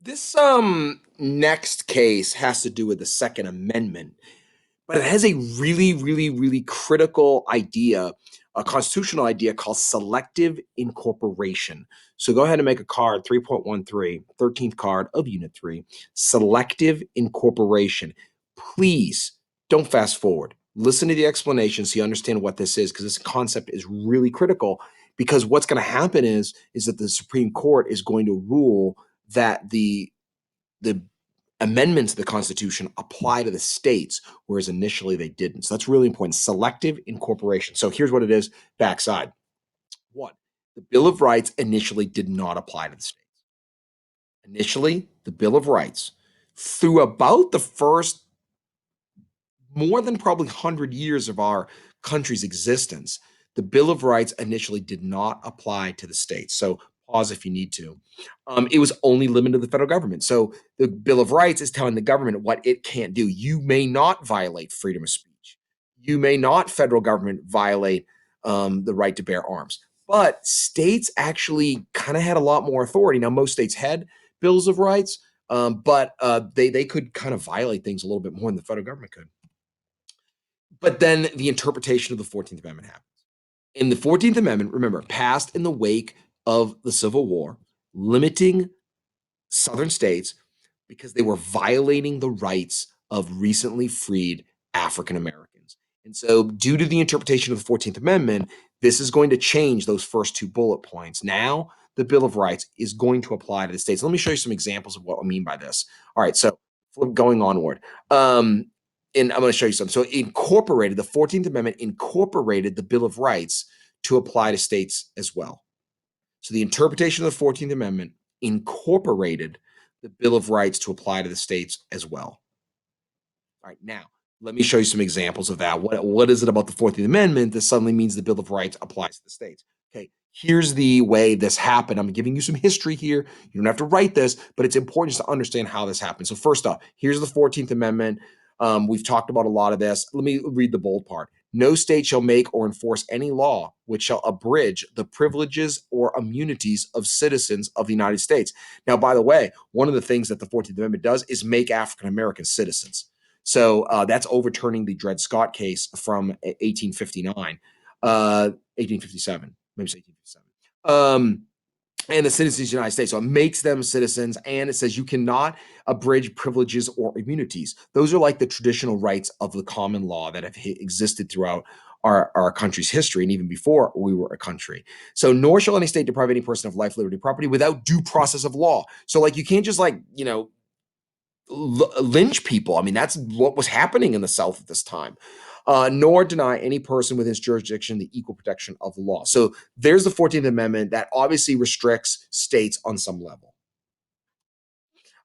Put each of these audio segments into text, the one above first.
This next case has to do with the Second Amendment, but it has a really critical idea, a constitutional idea called selective incorporation. So go ahead and make a card, 3.13, 13th card of Unit 3, selective incorporation. Please don't fast forward. Listen to the explanation so you understand what this is, because this concept is really critical. Because what's going to happen is that the Supreme Court is going to rule that the amendments to the Constitution apply to the states, whereas initially they didn't. So that's really important. Selective incorporation. So here's what it is, backside. One, the Bill of Rights initially did not apply to the states. Initially, the Bill of Rights, through about the first more than probably 100 years of our country's existence, the Bill of Rights initially did not apply to the states. So pause if you need to. It was only limited to the federal government. So the Bill of Rights is telling the government what it can't do. You may not violate freedom of speech. You may not, federal government, violate the right to bear arms. But states actually kind of had a lot more authority. Now, most states had bills of rights, but they could kind of violate things a little bit more than the federal government could. But then the interpretation of the 14th Amendment happens. In the 14th Amendment, remember, passed in the wake of the Civil War, limiting Southern states because they were violating the rights of recently freed African Americans. And so, due to the interpretation of the 14th Amendment, this is going to change those first two bullet points. Now, the Bill of Rights is going to apply to the states. Let me show you some examples of what I mean by this. All right, so going onward. And I'm going to show you some. So, incorporated, the 14th Amendment incorporated the Bill of Rights to apply to states as well. So, the interpretation of the 14th Amendment incorporated the Bill of Rights to apply to the states as well. All right, now let me show you some examples of that. What is it about the 14th Amendment that suddenly means the Bill of Rights applies to the states? Okay, here's the way this happened. I'm giving you some history here. You don't have to write this, but it's important just to understand how this happened. So first off, here's the 14th Amendment. We've talked about a lot of this. Let me read the bold part. No state shall make or enforce any law which shall abridge the privileges or immunities of citizens of the United States. Now, by the way, one of the things that the 14th Amendment does is make African American citizens. So that's overturning the Dred Scott case from 1859, 1857, maybe it's 1857. And the citizens of the United States. So it makes them citizens, and it says you cannot abridge privileges or immunities. Those are like the traditional rights of the common law that have existed throughout our country's history, and even before we were a country. So nor shall any state deprive any person of life, liberty, property without due process of law. So like you can't just lynch people. I mean, that's what was happening in the South at this time. Nor deny any person within his jurisdiction the equal protection of the law. So there's the 14th Amendment that obviously restricts states on some level.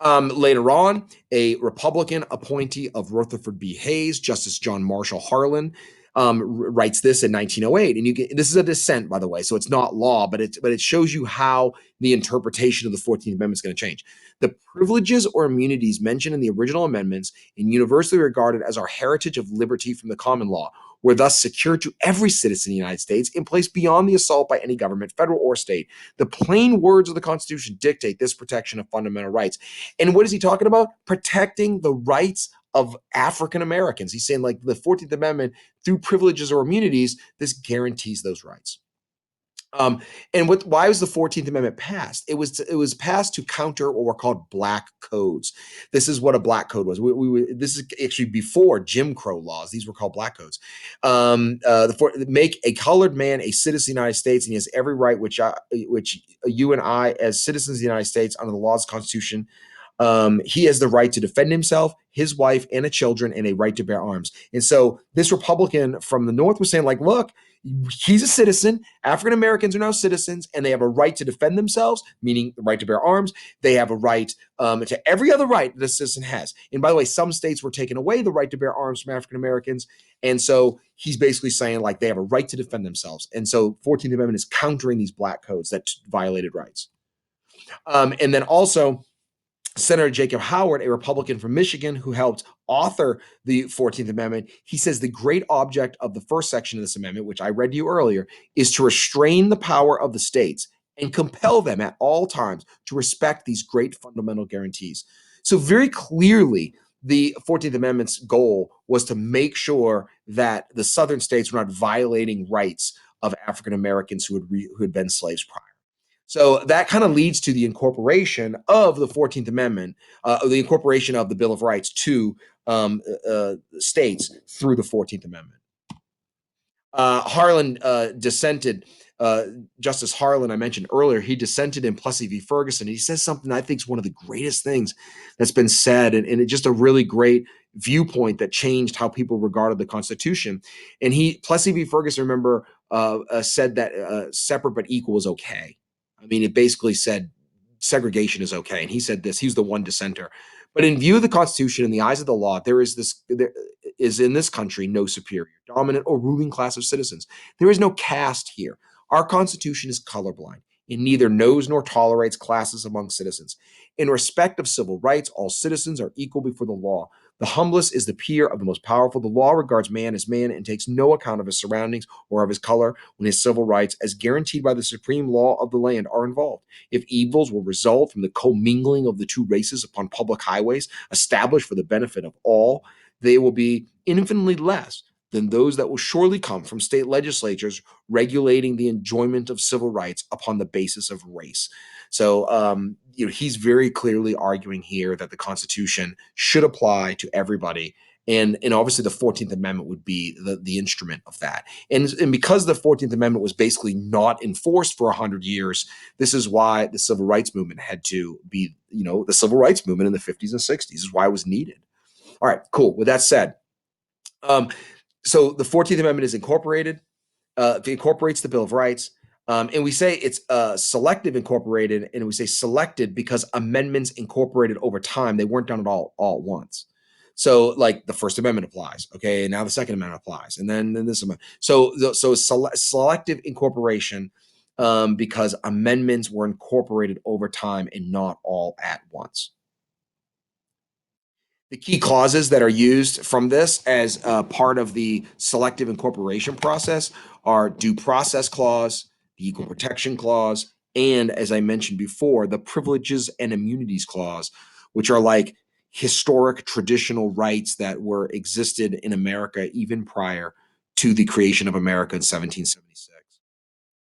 Later on, a Republican appointee of Rutherford B. Hayes, Justice John Marshall Harlan, writes this in 1908, and this is a dissent, by the way, so it's not law, but it shows you how the interpretation of the 14th Amendment is going to change. The privileges or immunities mentioned in the original amendments and universally regarded as our heritage of liberty from the common law were thus secured to every citizen in the United States and placed beyond the assault by any government, federal or state. The plain words of the Constitution dictate this protection of fundamental rights. And what is he talking about? Protecting the rights of African Americans. He's saying, like, the 14th Amendment, through privileges or immunities, this guarantees those rights. And why was the 14th Amendment passed? It was passed to counter what were called black codes. This is what a black code was. This is actually before Jim Crow laws. These were called black codes. Make a colored man a citizen of the United States, and he has every right which you and I, as citizens of the United States, under the laws of the Constitution, he has the right to defend himself, his wife, and the children, and a right to bear arms. And so this Republican from the North was saying, like, look, he's a citizen. African Americans are now citizens, and they have a right to defend themselves, meaning the right to bear arms. They have a right to every other right that a citizen has. And by the way, some states were taking away the right to bear arms from African Americans. And so he's basically saying, like, they have a right to defend themselves. And so 14th Amendment is countering these black codes that violated rights. And then also, Senator Jacob Howard, a Republican from Michigan who helped author the 14th Amendment, he says the great object of the first section of this amendment, which I read to you earlier, is to restrain the power of the states and compel them at all times to respect these great fundamental guarantees. So, very clearly, the 14th Amendment's goal was to make sure that the Southern states were not violating rights of African Americans who had been slaves prior. So that kind of leads to the incorporation of the 14th Amendment, the incorporation of the Bill of Rights to states through the 14th Amendment. Harlan dissented. Justice Harlan, I mentioned earlier, he dissented in Plessy v. Ferguson. He says something I think is one of the greatest things that's been said, and it's just a really great viewpoint that changed how people regarded the Constitution. And Plessy v. Ferguson, remember, said that separate but equal is okay. I mean, it basically said segregation is okay. And he said this, he's the one dissenter. But in view of the Constitution, in the eyes of the law, there is in this country no superior, dominant, or ruling class of citizens. There is no caste here. Our Constitution is colorblind. It neither knows nor tolerates classes among citizens. In respect of civil rights, all citizens are equal before the law. The humblest is the peer of the most powerful. The law regards man as man and takes no account of his surroundings or of his color when his civil rights, as guaranteed by the supreme law of the land, are involved. If evils will result from the commingling of the two races upon public highways established for the benefit of all, they will be infinitely less than those that will surely come from state legislatures regulating the enjoyment of civil rights upon the basis of race. So, he's very clearly arguing here that the Constitution should apply to everybody. And obviously the 14th Amendment would be the instrument of that. And because the 14th Amendment was basically not enforced for 100 years, this is why the civil rights movement had to be, the civil rights movement in the 50s and 60s. This is why it was needed. All right, cool. With that said, so the 14th Amendment is incorporated. It incorporates the Bill of Rights. And we say it's selective incorporated, and we say selected because amendments incorporated over time. They weren't done at all at once. So, like the First Amendment applies, okay, and now the Second Amendment applies, and then this amendment. So selective incorporation because amendments were incorporated over time and not all at once. The key clauses that are used from this as part of the selective incorporation process are due process clause, the equal protection clause, and as I mentioned before, the privileges and immunities clause, which are like historic traditional rights that were existed in America even prior to the creation of America in 1776.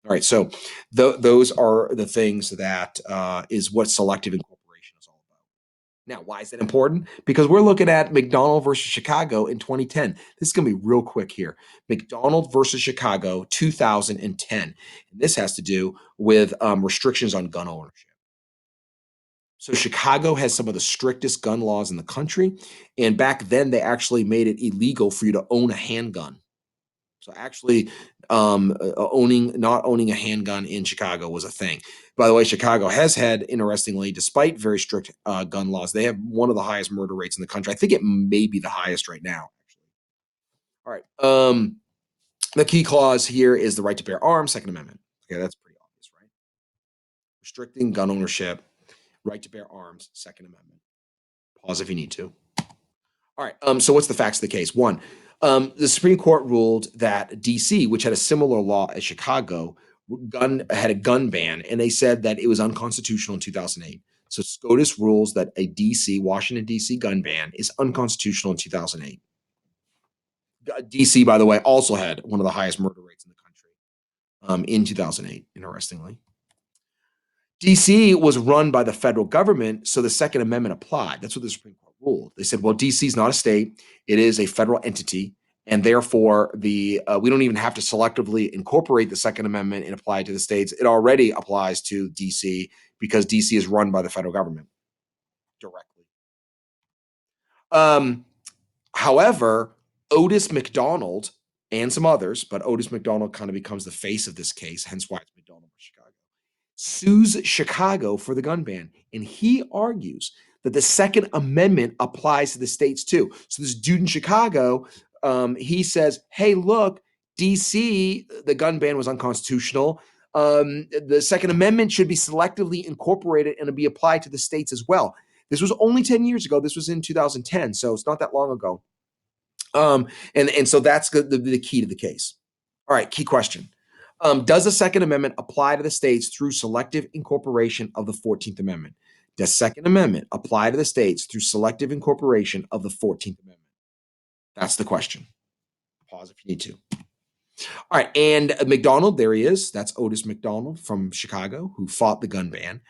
All right, so those are the things that is what selective incorporation is all about. Now, why is that important? Because we're looking at McDonald versus Chicago in 2010. This is going to be real quick here. McDonald versus Chicago, 2010. And this has to do with restrictions on gun ownership. So Chicago has some of the strictest gun laws in the country. And back then, they actually made it illegal for you to own a handgun. So actually, not owning a handgun in Chicago was a thing. By the way, Chicago has had, interestingly, despite very strict gun laws, they have one of the highest murder rates in the country. I think it may be the highest right now. All right. The key clause here is the right to bear arms, Second Amendment. Okay, that's pretty obvious, right? Restricting gun ownership, right to bear arms, Second Amendment. Pause if you need to. All right. So what's the facts of the case? One, the Supreme Court ruled that D.C., which had a similar law as Chicago, had a gun ban, and they said that it was unconstitutional in 2008. So SCOTUS rules that a Washington, D.C. gun ban is unconstitutional in 2008. D.C., by the way, also had one of the highest murder rates in the country in 2008, interestingly. D.C. was run by the federal government, so the Second Amendment applied. That's what the Supreme Court ruled. They said, well, D.C. is not a state. It is a federal entity, and therefore we don't even have to selectively incorporate the Second Amendment and apply it to the states. It already applies to D.C. because D.C. is run by the federal government directly. However, Otis McDonald and some others, but Otis McDonald kind of becomes the face of this case, hence why it's McDonald versus Chicago, sues Chicago for the gun ban. And he argues that the Second Amendment applies to the states too. So this dude in Chicago, he says, hey, look, DC, the gun ban was unconstitutional. The Second Amendment should be selectively incorporated and be applied to the states as well. This was only 10 years ago. This was in 2010, so it's not that long ago. And so that's the key to the case. All right, key question. Does the Second Amendment apply to the states through selective incorporation of the 14th Amendment? Does Second Amendment apply to the states through selective incorporation of the 14th Amendment? That's the question. Pause if you need to. All right, and McDonald, there he is. That's Otis McDonald from Chicago, who fought the gun ban.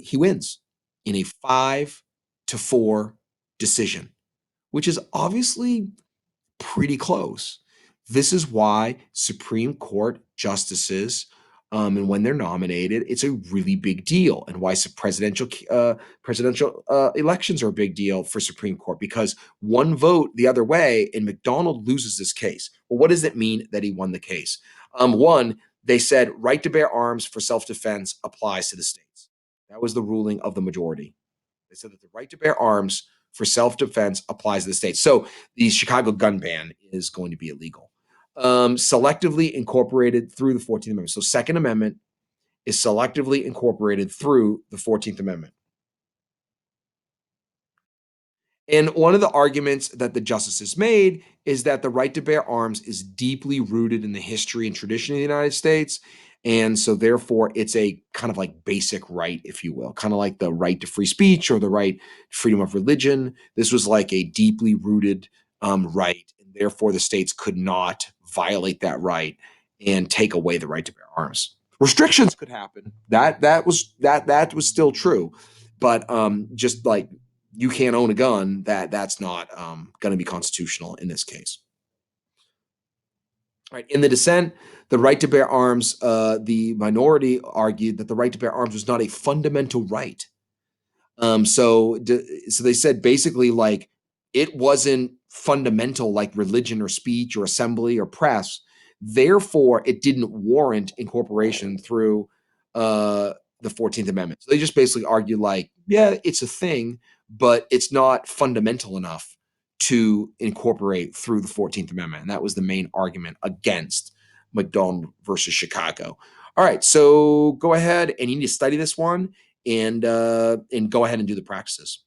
He wins in a 5-4 decision, which is obviously pretty close. This is why Supreme Court justices, and when they're nominated, it's a really big deal, and why presidential elections are a big deal for Supreme Court, because one vote the other way, and McDonald loses this case. Well, what does it mean that he won the case? One, they said right to bear arms for self-defense applies to the states. That was the ruling of the majority. They said that the right to bear arms for self-defense applies to the states. So the Chicago gun ban is going to be illegal. Selectively incorporated through the 14th Amendment. So Second Amendment is selectively incorporated through the 14th Amendment. And one of the arguments that the justices made is that the right to bear arms is deeply rooted in the history and tradition of the United States. And so, therefore, it's a kind of like basic right, if you will, kind of like the right to free speech or the right to freedom of religion. This was like a deeply rooted right. And therefore, the states could not violate that right and take away the right to bear arms. Restrictions could happen. That was still true. But just like you can't own a gun, that's not going to be constitutional in this case. Right. In the dissent, the right to bear arms, the minority argued that the right to bear arms was not a fundamental right. So they said basically like it wasn't fundamental like religion or speech or assembly or press. Therefore, it didn't warrant incorporation through the 14th Amendment. So they just basically argued like, yeah, it's a thing, but it's not fundamental enough to incorporate through the 14th Amendment. And that was the main argument against McDonald versus Chicago. All right, so go ahead and you need to study this one and go ahead and do the practices.